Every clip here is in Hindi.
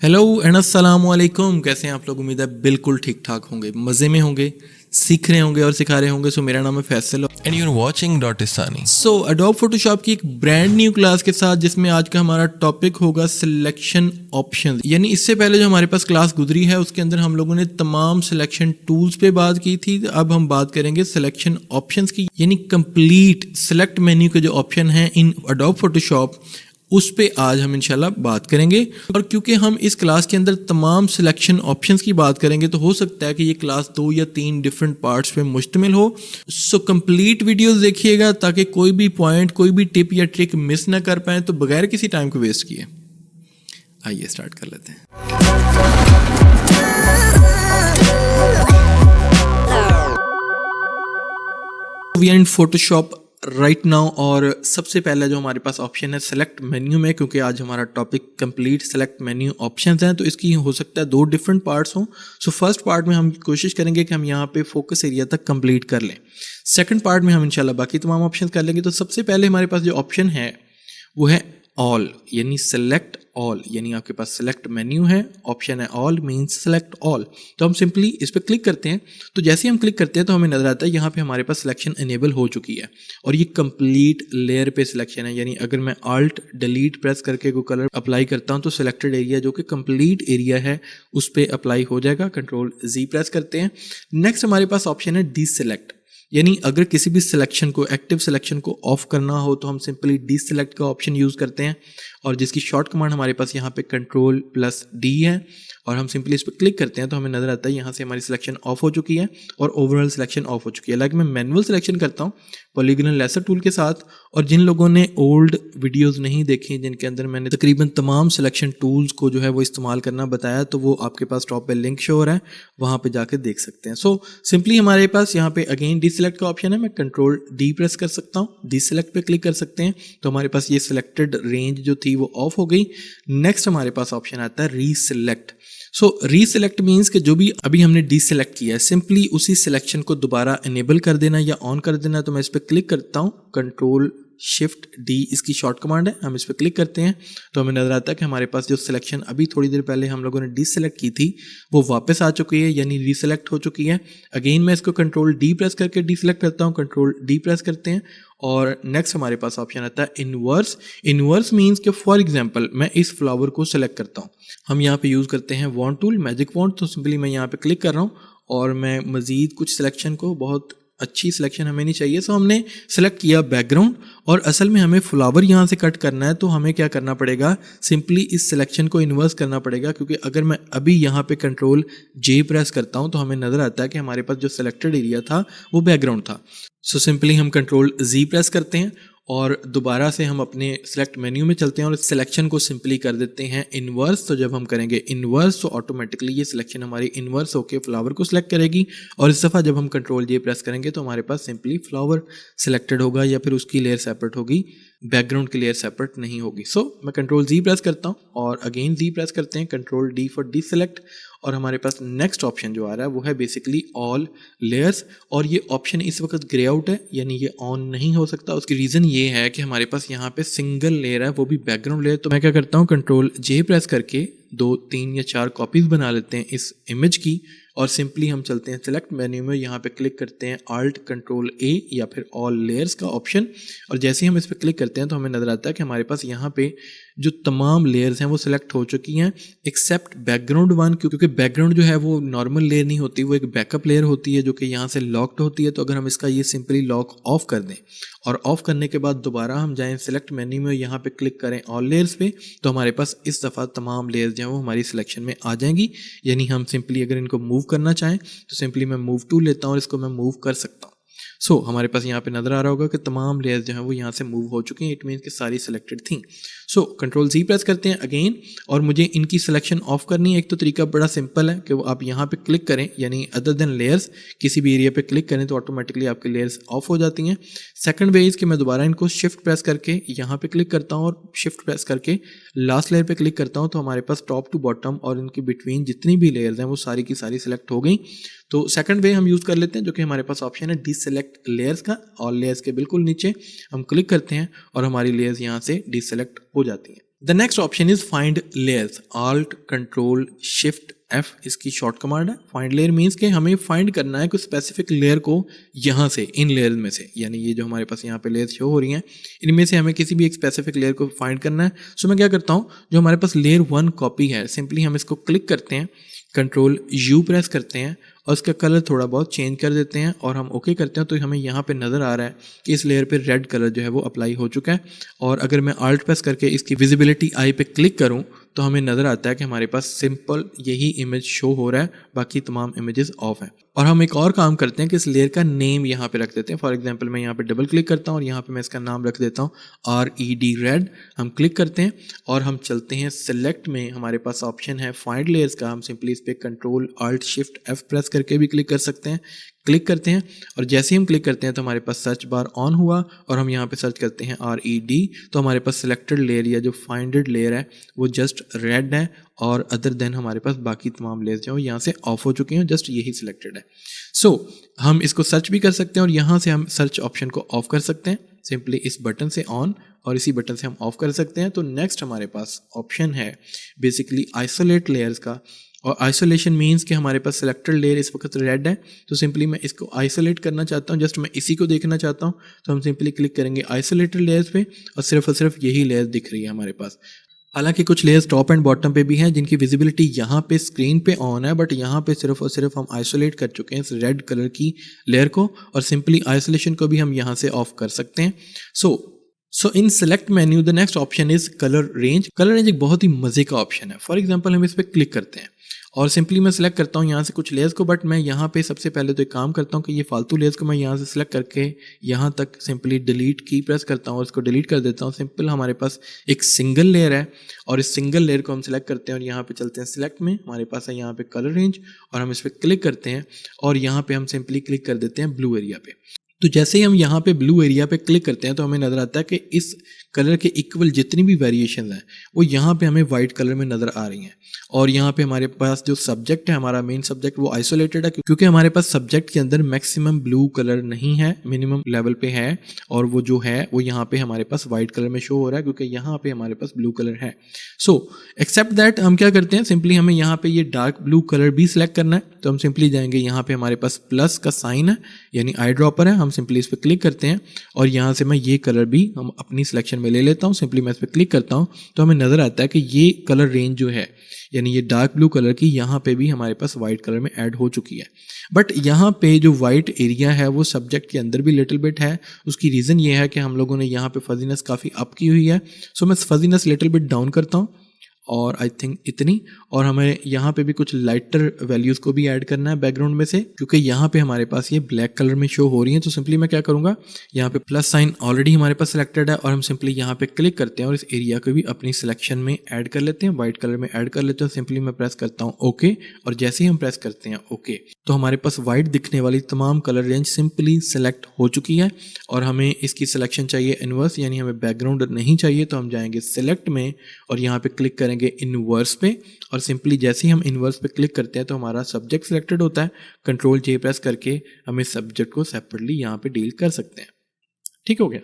हेलो एंड अस्सलाम वालेकुम। कैसे हैं आप लोग? उम्मीद है बिल्कुल ठीक ठाक होंगे, मज़े में होंगे, सीख रहे होंगे और सिखा रहे होंगे। सो मेरा नाम है Faisal and you're watching Dotisani. So Adobe Photoshop की एक ब्रांड न्यू क्लास के साथ, जिसमें आज का हमारा टॉपिक होगा सिलेक्शन ऑप्शंस। यानी इससे पहले जो हमारे पास क्लास गुजरी है उसके अंदर हम लोगों ने तमाम सिलेक्शन टूल्स पे बात की थी। अब हम बात करेंगे सिलेक्शन ऑप्शंस की, यानी कंप्लीट सिलेक्ट मेन्यू के जो ऑप्शन हैं इन अडोब फोटोशॉप, उस पे आज हम इंशाल्लाह बात करेंगे। और क्योंकि हम इस क्लास के अंदर तमाम सिलेक्शन ऑप्शंस की बात करेंगे तो हो सकता है कि ये क्लास 2 या 3 डिफरेंट पार्ट्स पे मुश्तमिल हो। सो कंप्लीट वीडियोस देखिएगा ताकि कोई भी पॉइंट, कोई भी टिप या ट्रिक मिस ना कर पाए। तो बगैर किसी टाइम को वेस्ट किए आइए स्टार्ट कर लेते हैं। We are in Photoshop right now और सबसे पहले जो हमारे पास ऑप्शन है सेलेक्ट मेन्यू में, क्योंकि आज हमारा topic complete select menu options हैं तो इसकी हो सकता है 2 डिफरेंट पार्ट्स हों। सो फर्स्ट पार्ट में हम कोशिश करेंगे कि हम यहाँ पे फोकस एरिया तक कंप्लीट कर लें। सेकंड पार्ट में हम इंशाल्लाह बाकी तमाम ऑप्शन कर लेंगे। तो सबसे पहले हमारे पास जो ऑप्शन है वो है ऑल, यानी सेलेक्ट ऑल। यानी आपके पास सेलेक्ट मेन्यू है, ऑप्शन है ऑल, मीन्स सेलेक्ट ऑल। तो हम सिंपली इस पर क्लिक करते हैं। तो जैसे ही हम क्लिक करते हैं तो हमें नजर आता है यहाँ पे हमारे पास सिलेक्शन इनेबल हो चुकी है और ये कंप्लीट लेयर पे सिलेक्शन है। यानी अगर मैं आल्ट डिलीट प्रेस करके कोई कलर अप्लाई करता हूँ तो सिलेक्टेड एरिया जो कि कंप्लीट एरिया है उस पर अप्लाई हो जाएगा। कंट्रोल जी प्रेस करते हैं। नेक्स्ट हमारे पास ऑप्शन है डीसेलेक्ट, यानी अगर किसी भी सिलेक्शन को, एक्टिव सिलेक्शन को ऑफ करना हो तो हम सिंपली डीसेलेक्ट का ऑप्शन यूज़ करते हैं और जिसकी शॉर्ट कमांड हमारे पास यहाँ पे कंट्रोल प्लस डी है और हम सिंपली इस पर क्लिक करते हैं तो हमें नजर आता है यहाँ से हमारी सिलेक्शन ऑफ हो चुकी है और ओवरऑल सिलेक्शन ऑफ हो चुकी है। लाइक मैं मैनुअल सिलेक्शन करता हूँ पॉलीगोनल लेसर टूल के साथ। और जिन लोगों ने ओल्ड वीडियोस नहीं देखी जिनके अंदर मैंने तकरीबन तमाम सिलेक्शन टूल्स को जो है वो इस्तेमाल करना बताया, तो वो आपके पास टॉप पे लिंक शो हो रहा है, वहाँ पे जाकर देख सकते हैं। सो सिंपली हमारे पास यहाँ पे अगेन डीसेलेक्ट का ऑप्शन है। मैं कंट्रोल डी प्रेस कर सकता हूँ, डीसेलेक्ट पे क्लिक कर सकते हैं तो हमारे पास ये सिलेक्टेड रेंज जो थी वो ऑफ हो गई। नेक्स्ट हमारे पास ऑप्शन आता है रीसेलेक्ट। सो रीसेलेक्ट मीन्स कि जो भी अभी हमने डीसेलेक्ट किया है सिंपली उसी सिलेक्शन को दोबारा इनेबल कर देना या ऑन कर देना। तो मैं इस पर क्लिक करता हूँ, कंट्रोल शिफ्ट डी इसकी शॉर्ट कमांड है। हम इस पर क्लिक करते हैं तो हमें नजर आता है कि हमारे पास जो सिलेक्शन अभी थोड़ी देर पहले हम लोगों ने डीसेलेक्ट की थी वो वापस आ चुकी है, यानी रीसेलेक्ट हो चुकी है। अगेन मैं इसको कंट्रोल डी प्रेस करके डीसेलेक्ट करता हूँ, कंट्रोल डी प्रेस करते हैं और नेक्स्ट हमारे पास ऑप्शन आता है इनवर्स। इनवर्स मीन्स कि फॉर एग्जांपल मैं इस फ्लावर को सिलेक्ट करता हूँ। हम यहाँ पे यूज़ करते हैं वॉन्ट टूल, मैजिक वॉन्ट। तो सिंपली मैं यहाँ पे क्लिक कर रहा हूँ और मैं मज़ीद कुछ सिलेक्शन को, बहुत अच्छी सिलेक्शन हमें नहीं चाहिए, सो हमने सेलेक्ट किया बैकग्राउंड और असल में हमें फ्लावर यहाँ से कट करना है। तो हमें क्या करना पड़ेगा, सिंपली इस सिलेक्शन को इन्वर्स करना पड़ेगा, क्योंकि अगर मैं अभी यहाँ पे कंट्रोल जे प्रेस करता हूँ तो हमें नज़र आता है कि हमारे पास जो सिलेक्टेड एरिया था वो बैकग्राउंड था। सो सिंपली हम कंट्रोल जी प्रेस करते हैं और दोबारा से हम अपने सेलेक्ट मेन्यू में चलते हैं और सिलेक्शन को सिंपली कर देते हैं इन्वर्स। तो जब हम करेंगे इन्वर्स तो ऑटोमेटिकली ये सिलेक्शन हमारी इन्वर्स होकर फ्लावर को सिलेक्ट करेगी और इस दफ़ा जब हम कंट्रोल जे प्रेस करेंगे तो हमारे पास सिंपली फ्लावर सिलेक्टेड होगा या फिर उसकी लेयर सेपरेट होगी, बैकग्राउंड की लेयर सेपरेट नहीं होगी। सो मैं कंट्रोल जी प्रेस करता हूँ और अगेन जी प्रेस करते हैं, control D for D select और हमारे पास नेक्स्ट ऑप्शन जो आ रहा है वो है बेसिकली ऑल लेयर्स। और ये ऑप्शन इस वक्त ग्रे आउट है, यानी ये ऑन नहीं हो सकता। उसकी रीज़न ये है कि हमारे पास यहाँ पे सिंगल लेयर है, वो भी बैकग्राउंड लेयर। तो मैं क्या करता हूँ, कंट्रोल जे प्रेस करके 2, 3 या 4 कॉपीज़ बना लेते हैं इस इमेज की और सिंपली हम चलते हैं सेलेक्ट मेन्यू में, यहाँ पे क्लिक करते हैं आल्ट कंट्रोल ए या फिर ऑल लेयर्स का ऑप्शन और जैसे ही हम इस पर क्लिक करते हैं तो हमें नजर आता है कि हमारे पास यहाँ पे जो तमाम लेयर्स हैं वो सिलेक्ट हो चुकी हैं एक्सेप्ट बैकग्राउंड वन, क्योंकि बैकग्राउंड जो है वो नॉर्मल लेयर नहीं होती, वो एक बैकअप लेयर होती है जो कि यहाँ से लॉक्ड होती है। तो अगर हम इसका ये सिंपली लॉक ऑफ कर दें और ऑफ करने के बाद दोबारा हम जाएं सेलेक्ट मेन्यू में, यहाँ पे क्लिक करें ऑल लेयर्स पे, तो हमारे पास इस दफ़ा तमाम लेयर्स जो हैं वो हमारी सिलेक्शन में आ जाएंगी। यानी हम सिंपली अगर इनको मूव करना चाहें तो सिंपली मैं मूव टूल लेता हूँ और इसको मैं मूव कर सकता हूँ। सो हमारे पास यहाँ पे नज़र आ रहा होगा कि तमाम लेयर्स जो हैं वो यहाँ से मूव हो चुकी हैं। इट मीन्स कि सारी सिलेक्टेड थी। सो कंट्रोल जी प्रेस करते हैं अगेन और मुझे इनकी सिलेक्शन ऑफ करनी है। एक तो तरीका बड़ा सिंपल है कि वो आप यहाँ पे क्लिक करें, यानी अदर देन लेयर्स किसी भी एरिया पे क्लिक करें तो ऑटोमेटिकली आपकी लेयर्स ऑफ हो जाती हैं। सेकंड वे इज़ कि मैं दोबारा इनको शिफ्ट प्रेस करके यहाँ पे क्लिक करता हूँ और शिफ्ट प्रेस करके लास्ट लेयर पे क्लिक करता हूँ तो हमारे पास टॉप टू बॉटम और इनकी बिटवीन जितनी भी लेयर्स हैं वो सारी की सारी सिलेक्ट हो गई। तो सेकंड वे हम यूज़ कर लेते हैं जो कि हमारे पास ऑप्शन है डीसेलेक्ट लेयर्स का। ऑल लेयर्स के बिल्कुल नीचे हम क्लिक करते हैं और हमारी लेयर्स यहाँ से डीसेलेक्ट हो जाती हैं। The next option is find layers, Alt Control Shift F इसकी शॉर्ट कमांड है। फाइंड लेयर मीन्स कि हमें फाइंड करना है कुछ स्पेसिफिक लेयर को यहाँ से, इन लेयर में से, यानी ये जो हमारे पास यहाँ पे लेयर शो हो रही हैं इनमें से हमें किसी भी एक स्पेसिफिक लेयर को फाइंड करना है। सो मैं क्या करता हूँ, जो हमारे पास लेयर 1 कॉपी है, सिंपली हम इसको क्लिक करते हैं, Ctrl U प्रेस करते हैं और उसका कलर थोड़ा बहुत चेंज कर देते हैं और हम ओके करते हैं, तो हमें यहाँ पे नज़र आ रहा है कि इस लेयर पे रेड कलर जो है वो अप्लाई हो चुका है। और अगर मैं आल्ट प्रेस करके इसकी विजिबिलिटी आई पे क्लिक करूँ तो हमें नज़र आता है कि हमारे पास सिंपल यही इमेज शो हो रहा है, बाकी तमाम इमेजेस ऑफ हैं। और हम एक और काम करते हैं कि इस लेयर का नेम यहाँ पे रख देते हैं। फॉर एग्जांपल मैं यहाँ पे डबल क्लिक करता हूँ और यहाँ पे मैं इसका नाम रख देता हूँ RED रेड। हम क्लिक करते हैं और हम चलते हैं सिलेक्ट में, हमारे पास ऑप्शन है फाइंड लेयर्स का। हम सिंपली इस पर Ctrl Alt Shift F press करके भी क्लिक कर सकते हैं। क्लिक करते हैं और जैसे ही हम क्लिक करते हैं तो हमारे पास सर्च बार ऑन हुआ और हम यहाँ पे सर्च करते हैं RED, तो हमारे पास सिलेक्टेड लेयर या जो फाइंडेड लेयर है वो जस्ट रेड है और अदर देन हमारे पास बाकी तमाम लेयर्स जो यहाँ से ऑफ हो चुके हैं, जस्ट यही सिलेक्टेड है। सो हम इसको सर्च भी कर सकते हैं और यहाँ से हम सर्च ऑप्शन को ऑफ कर सकते हैं, सिंपली इस बटन से ऑन और इसी बटन से हम ऑफ कर सकते हैं। तो नेक्स्ट हमारे पास ऑप्शन है बेसिकली आइसोलेट लेयर्स का। और आइसोलेशन मीन्स कि हमारे पास सिलेक्टेड लेयर इस वक्त रेड है, तो सिंपली मैं इसको आइसोलेट करना चाहता हूँ, जस्ट मैं इसी को देखना चाहता हूँ, तो हम सिंपली क्लिक करेंगे आइसोलेटेड लेयर्स पे और सिर्फ यही लेयर दिख रही है हमारे पास। हालांकि कुछ लेयर्स टॉप एंड बॉटम पे भी हैं जिनकी विजिबिलिटी यहाँ पे स्क्रीन पे ऑन है, बट यहाँ पे सिर्फ और सिर्फ हम आइसोलेट कर चुके हैं इस रेड कलर की लेयर को और सिंपली आइसोलेशन को भी हम यहाँ से ऑफ कर सकते हैं। So in select menu the next option is colour range. Colour range एक बहुत ही मजे का ऑप्शन है। फॉर एग्जांपल हम इस पर क्लिक करते हैं और सिंपली मैं सिलेक्ट करता हूँ यहाँ से कुछ लेयर्स को, बट मैं यहाँ पे सबसे पहले तो एक काम करता हूँ कि ये फालतू लेयर्स को मैं यहाँ से सिलेक्ट करके यहाँ तक सिंपली डिलीट की प्रेस करता हूँ और इसको डिलीट कर देता हूँ। सिंपल हमारे पास एक सिंगल लेयर है और इस सिंगल लेयर को हम सिलेक्ट करते हैं और यहाँ पे चलते हैं सिलेक्ट में, हमारे पास है यहाँ पे कलर रेंज और हम इस पर क्लिक करते हैं और यहाँ पे हम सिंपली क्लिक कर देते हैं ब्लू एरिया पे। तो जैसे ही हम यहाँ पे ब्लू एरिया पे क्लिक करते हैं तो हमें नज़र आता है कि इस कलर के इक्वल जितनी भी वेरिएशन हैं वो यहाँ पे हमें वाइट कलर में नज़र आ रही हैं। और यहाँ पे हमारे पास जो सब्जेक्ट है, हमारा मेन सब्जेक्ट, वो आइसोलेटेड है क्योंकि हमारे पास सब्जेक्ट के अंदर मैक्सिमम ब्लू कलर नहीं है, मिनिमम लेवल पे है और वो जो है वो यहाँ पे हमारे पास वाइट कलर में शो हो रहा है क्योंकि यहाँ पे हमारे पास ब्लू कलर है। सो एक्सेप्ट दैट हम क्या करते हैं, सिंपली हमें यहाँ पे ये डार्क ब्लू कलर भी सिलेक्ट करना है, तो हम सिंपली जाएंगे यहाँ पे हमारे पास प्लस का साइन है यानी आई ड्रॉपर है, हम सिंपली इस पर क्लिक करते हैं और यहाँ से मैं ये कलर भी हम अपनी सिलेक्शन में ले लेता हूँ। सिंपली मैं इस पर क्लिक करता हूँ तो हमें नज़र आता है कि ये कलर रेंज जो है यानी ये डार्क ब्लू कलर की यहाँ पे भी हमारे पास वाइट कलर में ऐड हो चुकी है। बट यहाँ पे जो वाइट एरिया है वो सब्जेक्ट के अंदर भी लिटिल बिट है। उसकी रीज़न ये है कि हम लोगों ने यहाँ पे फजीनेस काफ़ी अप की हुई है। सो मैं फजीनेस लिटिल बिट डाउन करता हूँ और आई थिंक इतनी, और हमें यहाँ पे भी कुछ लाइटर वैल्यूज़ को भी ऐड करना है बैकग्राउंड में से क्योंकि यहाँ पे हमारे पास ये ब्लैक कलर में शो हो रही है। तो सिंपली मैं क्या करूँगा, यहाँ पे प्लस साइन ऑलरेडी हमारे पास सिलेक्टेड है और हम सिंपली यहाँ पे क्लिक करते हैं और इस एरिया को भी अपनी सिलेक्शन में ऐड कर लेते हैं, वाइट कलर में ऐड कर लेते हैं। सिंपली मैं प्रेस करता हूँ ओके और जैसे ही हम प्रेस करते हैं ओके तो हमारे पास वाइट दिखने वाली तमाम कलर रेंज सिंपली सेलेक्ट हो चुकी है और हमें इसकी सिलेक्शन चाहिए इनवर्स यानी हमें बैकग्राउंड नहीं चाहिए। तो हम जाएंगे सिलेक्ट में और यहाँ पे क्लिक करेंगे इनवर्स पे और सिंपली जैसे ही हम इनवर्स पे क्लिक करते हैं तो हमारा सब्जेक्ट सिलेक्टेड होता है। Ctrl J प्रेस करके हम इस सब्जेक्ट को सेपरेटली यहाँ पे डील कर सकते हैं। ठीक हो गया,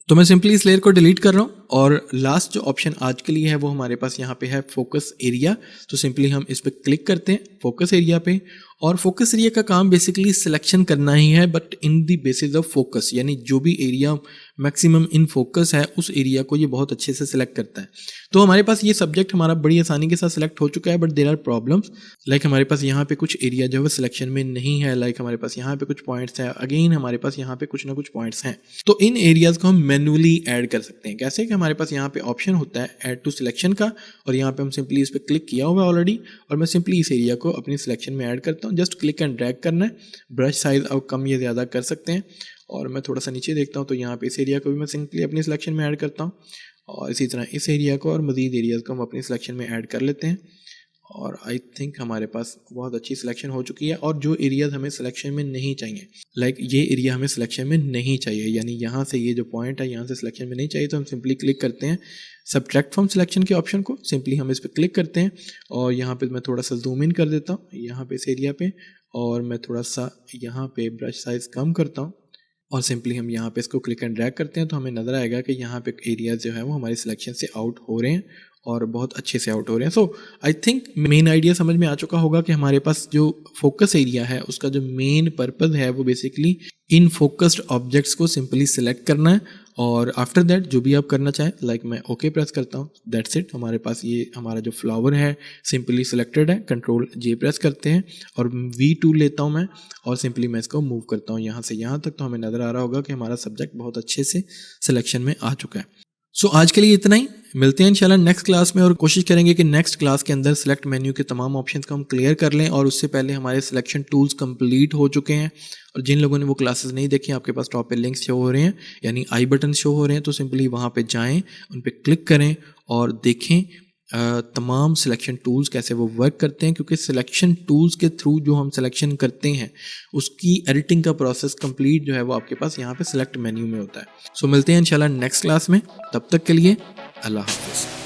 तो मैं सिंपली इस लेयर को डिलीट कर रहा हूँ और लास्ट जो ऑप्शन आज के लिए है वो हमारे पास यहाँ पे है फोकस एरिया। तो सिंपली हम इस पर क्लिक करते हैं फोकस एरिया पे और फोकस एरिया का काम बेसिकली सिलेक्शन करना ही है, but in the basis of focus, यानी जो भी एरिया मैक्सिमम इन फोकस है उस एरिया को ये बहुत अच्छे से सिलेक्ट करता है। तो हमारे पास ये सब्जेक्ट हमारा बड़ी आसानी के साथ सिलेक्ट हो चुका है, but there are problems like हमारे पास यहाँ पे कुछ एरिया जो है सिलेक्शन में नहीं है, लाइक हमारे पास यहाँ पे कुछ पॉइंट्स हैं, अगेन हमारे पास यहाँ पे कुछ ना कुछ पॉइंट्स हैं। तो इन एरियाज को हम मैन्युअली ऐड कर सकते हैं। कैसे कि हमारे पास यहाँ पे ऑप्शन होता है ऐड टू सिलेक्शन का और यहाँ पे हम सिंपली इस पर क्लिक किया हुआ है ऑलरेडी और मैं सिंपली इस एरिया को अपनी सिलेक्शन में ऐड करता हूँ। जस्ट क्लिक एंड ड्रैग करना है, ब्रश साइज अब कम या ज़्यादा कर सकते हैं और मैं थोड़ा सा नीचे देखता हूँ तो यहाँ पे इस एरिया को भी मैं सिंपली अपनी सिलेक्शन में ऐड करता हूँ और इसी तरह इस एरिया को और मज़ीद एरियाज़ को हम अपनी सिलेक्शन में ऐड कर लेते हैं और आई थिंक हमारे पास बहुत अच्छी सिलेक्शन हो चुकी है। और जो एरियाज़ हमें सिलेक्शन में नहीं चाहिए, लाइक ये एरिया हमें सिलेक्शन में नहीं चाहिए, यानी यहाँ से ये जो पॉइंट है यहाँ से सिलेक्शन में नहीं चाहिए, तो हम सिंपली क्लिक करते हैं सब्ट्रैक्ट फ्रॉम सिलेक्शन के ऑप्शन को। सिंपली हम इस पर क्लिक करते हैं और यहाँ पे मैं थोड़ा सा जूम इन कर देता हूँ यहाँ पे इस एरिया पे और मैं थोड़ा सा यहाँ पे ब्रश साइज़ कम करता हूँ और सिंपली हम यहाँ पे इसको क्लिक एंड ड्रैग करते हैं तो हमें नज़र आएगा कि यहाँ पे एरियाज जो है वो हमारी सिलेक्शन से आउट हो रहे हैं और बहुत अच्छे से आउट हो रहे हैं। सो आई थिंक मेन आइडिया समझ में आ चुका होगा कि हमारे पास जो फोकस एरिया है उसका जो मेन पर्पस है वो बेसिकली इन फोकस्ड ऑब्जेक्ट्स को सिंपली सिलेक्ट करना है और आफ्टर दैट जो भी आप करना चाहें, लाइक मैं ओके प्रेस करता हूँ, दैट्स इट। हमारे पास ये हमारा जो फ्लावर है सिंपली सिलेक्टेड है। कंट्रोल जे प्रेस करते हैं और V2 लेता हूँ मैं और सिंपली मैं इसको मूव करता हूँ यहाँ से यहाँ तक। तो हमें नज़र आ रहा होगा कि हमारा सब्जेक्ट बहुत अच्छे से सिलेक्शन में आ चुका है। सो आज के लिए इतना ही। मिलते हैं इंशाल्लाह नेक्स्ट क्लास में और कोशिश करेंगे कि नेक्स्ट क्लास के अंदर सेलेक्ट मेन्यू के तमाम ऑप्शंस को हम क्लियर कर लें और उससे पहले हमारे सिलेक्शन टूल्स कंप्लीट हो चुके हैं। और जिन लोगों ने वो क्लासेस नहीं देखी, आपके पास टॉप पे लिंक्स शो हो रहे हैं यानी आई बटन शो हो रहे हैं, तो सिंपली वहाँ पे जाएं, उन पे क्लिक करें और देखें तमाम सिलेक्शन टूल्स कैसे वो वर्क करते हैं, क्योंकि सिलेक्शन टूल्स के थ्रू जो हम सिलेक्शन करते हैं उसकी एडिटिंग का प्रोसेस कंप्लीट जो है वो आपके पास यहाँ पे सिलेक्ट मेन्यू में होता है। सो मिलते हैं इंशाल्लाह नेक्स्ट क्लास में, तब तक के लिए अल्लाह हाफिज़।